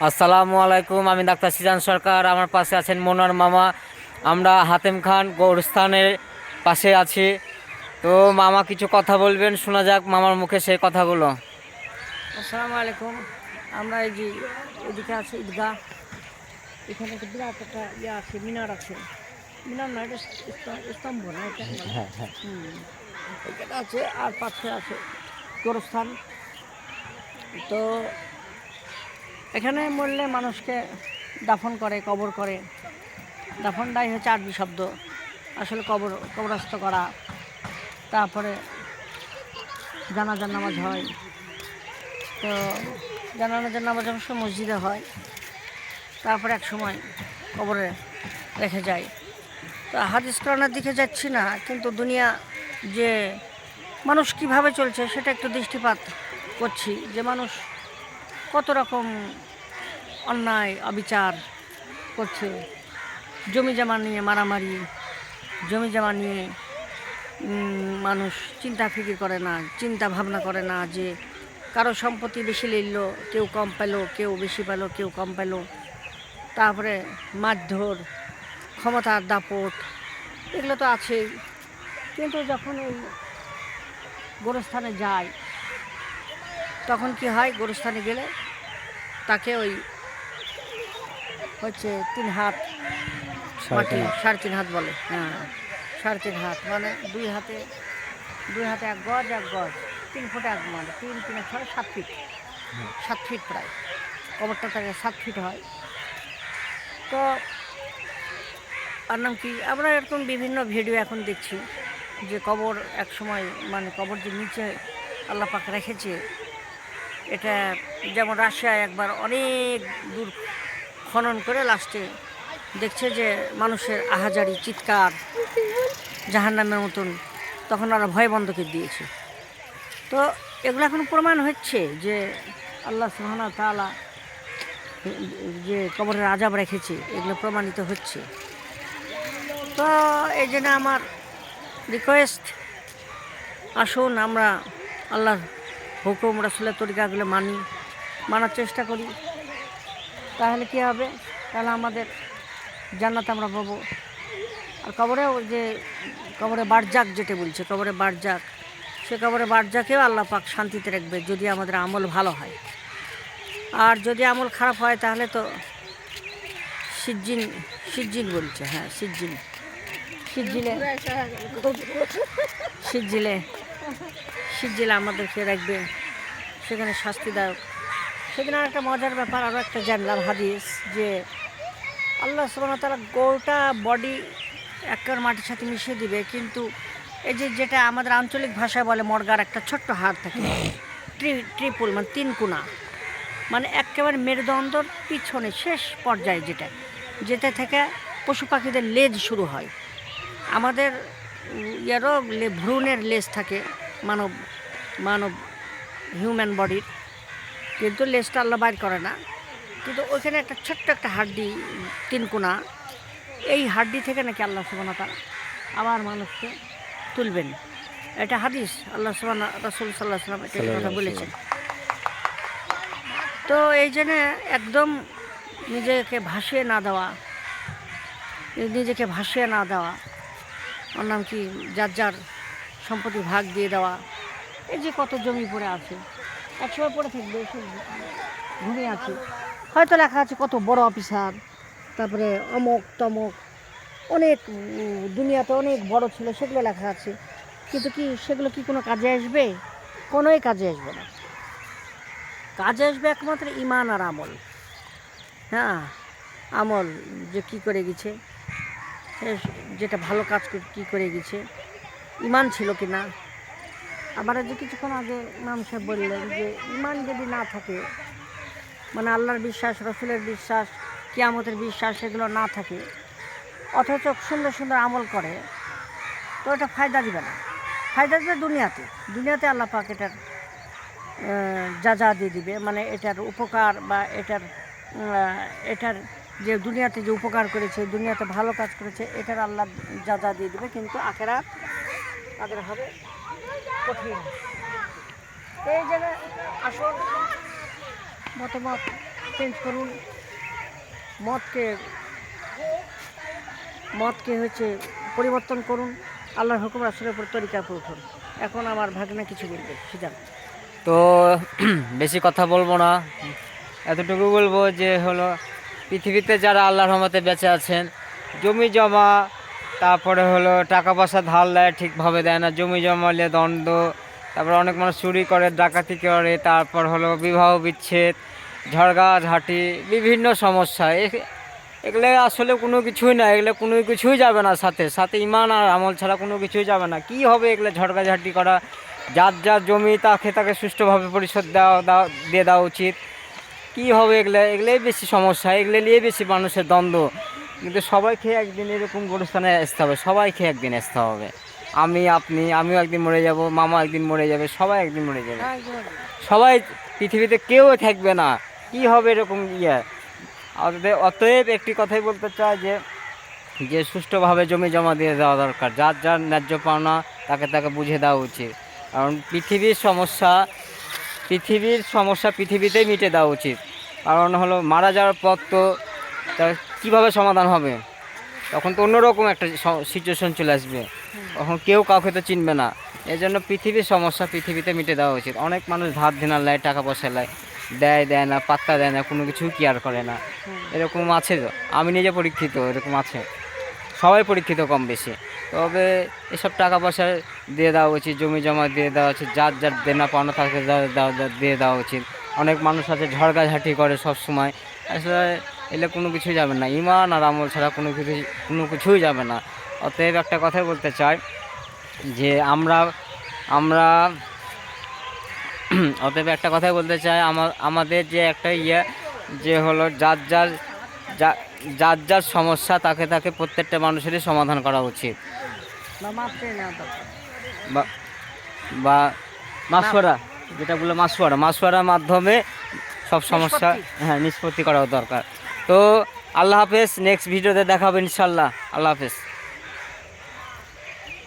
আসসালামু আলাইকুম। আমি ডাক্তার সিজান সরকার। আমার পাশে আছেন মনোয়ার মামা। আমরা হাতেম খান গোরস্থানের পাশে আছি। তো মামা কিছু কথা বলবেন, শোনা যাক মামার মুখে সেই কথাগুলো। আসসালামু আলাইকুম। আমরা এই যে এদিকে আছে ঈদগাহ, এখানে একটা বিরাট একটা ইয়ে আছে, মিনার আছে। মিনার না, এটা স্তম্ভ না, এটা মানে এটা আছে, আর পাশে আছে গোরস্থান। তো এখানে মরলে মানুষকে দাফন করে, কবর করে। দাফনটাই হচ্ছে আরবি শব্দ, আসলে কবরস্থ করা। তারপরে জানাজার নামাজ হয়। তো জানাজার নামাজ অবশ্য মসজিদে হয়। তারপরে এক সময় কবরে রেখে যায়। তো হাদিস কোরআনের দিকে যাচ্ছি না, কিন্তু দুনিয়া যে মানুষ কিভাবে চলছে সেটা একটু দৃষ্টিপাত করছি, যে মানুষ কত রকম অন্যায় অবিচার করছে। জমি জমা নিয়ে মারামারি, জমি জমা নিয়ে মানুষ চিন্তা ফিকির করে না, চিন্তা ভাবনা করে না যে কারো সম্পত্তি বেশি নিল, কেউ কম পেল, কেউ বেশি পেল, কেউ কম পেল। তারপরে মারধর, ক্ষমতার দাপট, এগুলো তো আছেই। কিন্তু যখন এই গোরস্থানে যায়, তখন কি হয়, গোরস্থানে গেলে তাকে ওই হচ্ছে 3 হাত মাটি, 3.5 হাত বলে। হ্যাঁ, 3.5 হাত মানে দুই হাতে 1 গজ, 1 গজ, 3 ফুট 1 মানে 3 3 6 7 ফিট, 7 ফিট প্রায়। কবরটা তাকে 7 ফিট হয়। তো আর নাম কি, আমরা এরকম বিভিন্ন ভিডিও এখন দেখছি যে কবর এক সময় মানে কবর যে নিচে আল্লাহ পাক রেখেছে, এটা যেমন রাশিয়ায় একবার অনেক দূর খনন করে লাস্টে দেখছে যে মানুষের আহাজারি, চিৎকার, জাহান্নামের মতন, তখন ওরা ভয় বন্ধকে দিয়েছে। তো এগুলো এখন প্রমাণ হচ্ছে যে আল্লাহ সুবহানাহু ওয়া তাআলা যে কবরের আযাব রেখেছে, এগুলো প্রমাণিত হচ্ছে। তো এই জন্য আমার রিকোয়েস্ট, আসুন আমরা আল্লাহর হুকুম রাসূলের তরিকাগুলো মানার চেষ্টা করি। তাহলে কী হবে, তাহলে আমাদের জান্নাত আমরা পাবো। আর কবরেও যে কবরে বারজাক যেটা বলছে, কবরে বারজাক, সে কবরে বারজাকেও আল্লাহ পাক শান্তিতে রাখবে যদি আমাদের আমল ভালো হয়। আর যদি আমল খারাপ হয় তাহলে তো সিজ্জিন বলছে, হ্যাঁ সিজ্জিলে সিজ্জিলে আমাদেরকে রাখবে, সেখানে শাস্তিদায়ক। সেদিন আর একটা মজার ব্যাপার, আরও একটা জানলাম হাদিস, যে আল্লাহ সুবহানাহু ওয়া তাআলা গোটা বডি একবার মাটির সাথে মিশিয়ে দিবে, কিন্তু এই যেটা আমাদের আঞ্চলিক ভাষায় বলে মর্গার একটা ছোট্ট হাড় থাকে, ট্রিপুল মানে 3 কোনা, মানে একেবারে মেরুদণ্ডর পিছনে শেষ পর্যায়ে যেটা থেকে পশু পাখিদের লেজ শুরু হয়। আমাদের ইয়ারও ভ্রূণের লেজ থাকে মানব হিউম্যান বডির, কিন্তু লেজটা আল্লাহ বাইর করে না। কিন্তু ওইখানে একটা ছোট্ট একটা হাড্ডি, 3 কোনা, এই হাড্ডি থেকে নাকি আল্লাহ সুবহানাহু ওয়া তাআলা আবার মানুষকে তুলবেন। এটা হাদিস, আল্লাহ সুবহানাহু রাসূল সাল্লাল্লাহু আলাইহি ওয়াসাল্লাম এটা কথা বলেছেন। তো এই জন্য একদম নিজেকে ভাসিয়ে না দেওয়া, ওর নাম কি, যার সম্পত্তি ভাগ দিয়ে দেওয়া। এই যে কত জমি পড়ে আছে, একসময় পড়ে থাকবে, এসব ঘুমিয়ে আছে, হয়তো লেখা আছে কত বড় অফিসার, তারপরে অমক তমক, অনেক দুনিয়াতে অনেক বড় ছিল, সেগুলো লেখা আছে। কিন্তু কি সেগুলো কি কোনো কাজে আসবে? কোনোই কাজে আসবে না। কাজে আসবে একমাত্র ঈমান আর আমল। হ্যাঁ, আমল যে কী করে গেছে, যেটা ভালো কাজ কী করে গেছে, ঈমান ছিল কি না। আবার যে কিছুক্ষণ আগে ইমাম সাহেব বললেন যে ঈমান যদি না থাকে, মানে আল্লাহর বিশ্বাস, রসুলের বিশ্বাস, কিয়ামতের বিশ্বাস, এগুলো না থাকে, অথচ সুন্দর সুন্দর আমল করে, তো এটা ফায়দা দিবে না। ফায়দা দিবে দুনিয়াতে আল্লাহ পাক এটার যা দিয়ে দিবে, মানে এটার উপকার বা এটার যে দুনিয়াতে যে উপকার করেছে, দুনিয়াতে ভালো কাজ করেছে, এটার আল্লাহ যা দিয়ে দিবে। কিন্তু আখেরাত তাদের হবে কঠিন। এই জায়গায় আসল মতামত চেঞ্জ করুন, মদকে মদকে হচ্ছে পরিবর্তন করুন, আল্লাহর হুকুম রাসূলের উপর তরিকার উপর উঠুন। এখন আমার ভাগনা কিছু বলবে, সিজান। তো বেশি কথা বলবো না, এতটুকু বলবো যে হলো পৃথিবীতে যারা আল্লাহর রহমতে বেঁচে আছেন, জমি জমা, তারপরে হলো টাকা পয়সা ধার দেয় ঠিকভাবে দেয় না, জমি জমা নিয়ে দ্বন্দ্ব, তারপরে অনেক মানুষ চুরি করে, ডাকাতি করে, তারপর হলো বিবাহ বিচ্ছেদ, ঝগড়াঝাঁটি, বিভিন্ন সমস্যা। এগুলো আসলে কোনো কিছুই না, এগুলো কোনো কিছুই যাবে না, সাথে সাথে ইমান আর আমল ছাড়া কোনো কিছুই যাবে না। কি হবে এগুলো ঝগড়াঝাঁটি করা? যার যার জমি তাকে তাকে সুষ্ঠুভাবে পরিশোধ দিয়ে দেওয়া উচিত। কি হবে এগুলো? এগুলোই বেশি সমস্যা, এগুলো নিয়ে বেশি মানুষের দ্বন্দ্ব। কিন্তু সবাইকে একদিন এরকম গোরস্থানে আসতে হবে, সবাইকে একদিন আসতে হবে। আমি, আপনি, আমিও একদিন মরে যাব, মামা একদিন মরে যাবে, সবাই একদিন মরে যাবে, সবাই পৃথিবীতে কেউ থাকবে না। কি হবে এরকম ইয়ে? অতএব একটি কথাই বলতে চাই যে যে সুষ্ঠুভাবে জমি জমা দিয়ে দেওয়া দরকার, যার যার ন্যায্য পাওনা তাকে তাকে বুঝে দেওয়া উচিত। কারণ পৃথিবীর সমস্যা পৃথিবীতেই মিটে দেওয়া উচিত। কারণ হলো মারা যাওয়ার পর তো তার কীভাবে সমাধান হবে? তখন তো অন্যরকম একটা সিচুয়েশন চলে আসবে, তখন কেউ কাউকে তো চিনবে না। এই জন্য পৃথিবীর সমস্যা পৃথিবীতে মিটে দেওয়া উচিত। অনেক মানুষ ধার ধার নেয়, টাকা পয়সা নেয়, দেয় না, পাত্তা দেয় না, কোনো কিছু কেয়ার করে না। এরকম আছে তো, আমি নিজে পরীক্ষিত, এরকম আছে, সবাই পরীক্ষিত কম বেশি। তবে এসব টাকা পয়সা দিয়ে দেওয়া উচিত, জমি জমা দিয়ে দেওয়া উচিত, যার যার দেনা পাওনা তাকে দিয়ে দেওয়া উচিত। অনেক মানুষ আছে ঝগড়াঝাঁটি করে সব সময়, আসলে এলে কোনো কিছুই যাবে না, ইমান আর আমল ছাড়া কোনো কিছুই যাবে না। অতএব একটা কথাই বলতে চাই যে আমরা অতএব একটা কথাই বলতে চাই, আমাদের যে একটা যে হলো যার যার সমস্যা তাকে তাকে প্রত্যেকটা মানুষেরই সমাধান করা উচিত, বা মাপ চেয়ে নেওয়া দরকার। বা বা মাসওয়ারা, যেটা বলে মাসওয়ারার মাধ্যমে সব সমস্যা নিষ্পত্তি করা দরকার। তো আল্লাহ হাফেজ, নেক্সট ভিডিওতে দেখা হবে ইনশাল্লাহ। আল্লাহ হাফেজ।